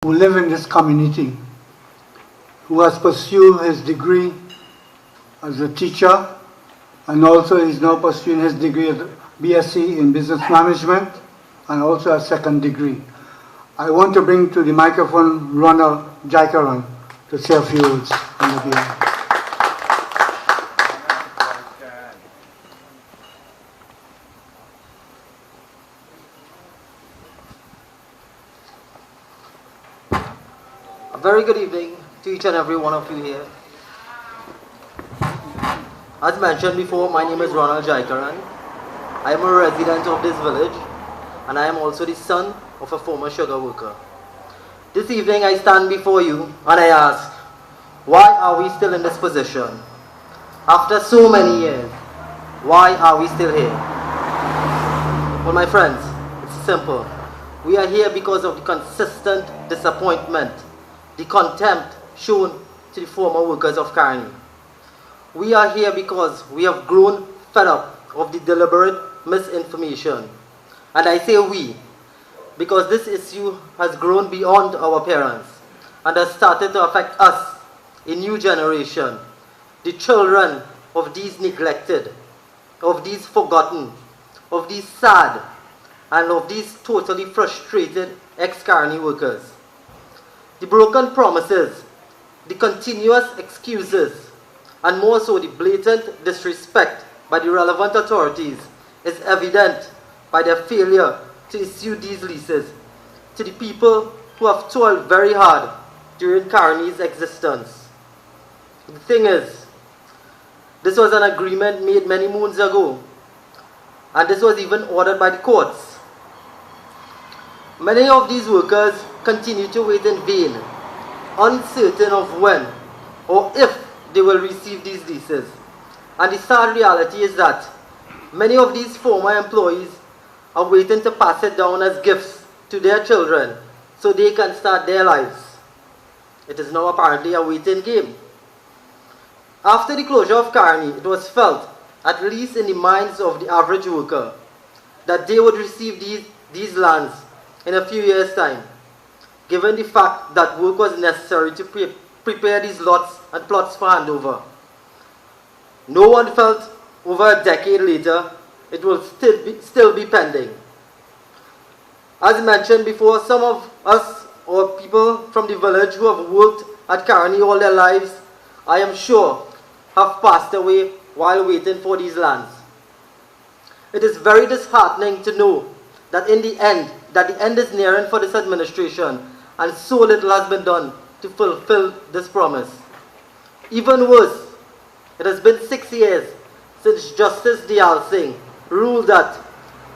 who live in this community, who has pursued his degree as a teacher, and also is now pursuing his degree as BSc in Business Management, and also a second degree. I want to bring to the microphone Ronald Jaikaran to say a few words on the behalf. A very good evening to each and every one of you here. As mentioned before, my name is Ronald Jaikaran. I am a resident of this village, and I am also the son of a former sugar worker. This evening I stand before you and I ask, why are we still in this position? After so many years, why are we still here? Well, my friends, it's simple. We are here because of the consistent disappointment, the contempt shown to the former workers of Carney. We are here because we have grown fed up of the deliberate misinformation. And I say we, because this issue has grown beyond our parents and has started to affect us, a new generation, the children of these neglected, of these forgotten, of these sad, and of these totally frustrated ex-Carney workers. The broken promises, the continuous excuses, and more so the blatant disrespect by the relevant authorities is evident by their failure to issue these leases to the people who have toiled very hard during Carney's existence. The thing is, this was an agreement made many moons ago, and this was even ordered by the courts. Many of these workers continue to wait in vain, uncertain of when or if they will receive these leases. And the sad reality is that many of these former employees are waiting to pass it down as gifts to their children so they can start their lives. It is now apparently a waiting game. After the closure of Carney, it was felt, at least in the minds of the average worker, that they would receive these lands in a few years' time, given the fact that work was necessary to prepare these lots and plots for handover. No one felt over a decade later it will still be pending. As mentioned before, some of us or people from the village who have worked at Carney all their lives, I am sure, have passed away while waiting for these lands. It is very disheartening to know that the end is nearing for this administration, and so little has been done to fulfill this promise. Even worse, it has been 6 years since Justice Dayal Singh ruled that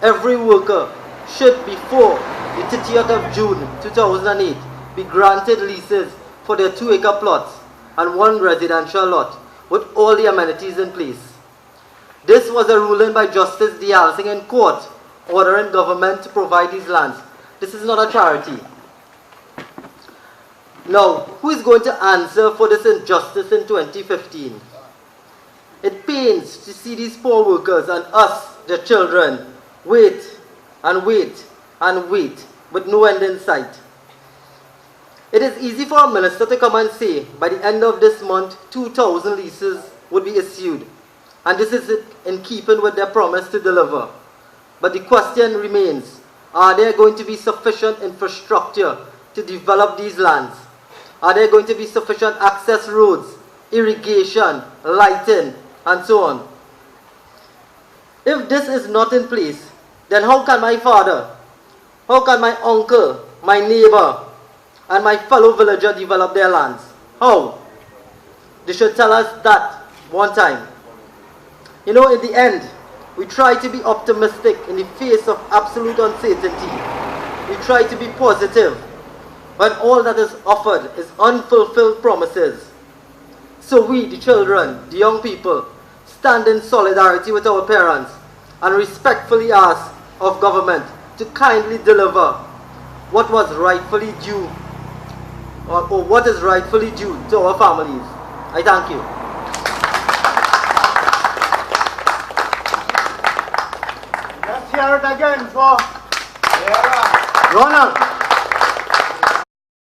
every worker should, before the 30th of June 2008, be granted leases for their 2-acre plots and 1 residential lot with all the amenities in place. This was a ruling by Justice Dayal Singh in court, ordering government to provide these lands. This is not a charity. Now, who is going to answer for this injustice in 2015? It pains to see these poor workers and us, their children, wait and wait and wait with no end in sight. It is easy for a minister to come and say, by the end of this month, 2,000 leases would be issued. And this is in keeping with their promise to deliver. But the question remains, are there going to be sufficient infrastructure to develop these lands? Are there going to be sufficient access roads, irrigation, lighting, and so on? If this is not in place, then how can my father, how can my uncle, my neighbor, and my fellow villager develop their lands? How? They should tell us that one time. You know, in the end, we try to be optimistic in the face of absolute uncertainty. We try to be positive when all that is offered is unfulfilled promises. So we, the children, the young people, stand in solidarity with our parents and respectfully ask of government to kindly deliver what was rightfully due, or what is rightfully due to our families. I thank you. Let's hear it again for Ronald.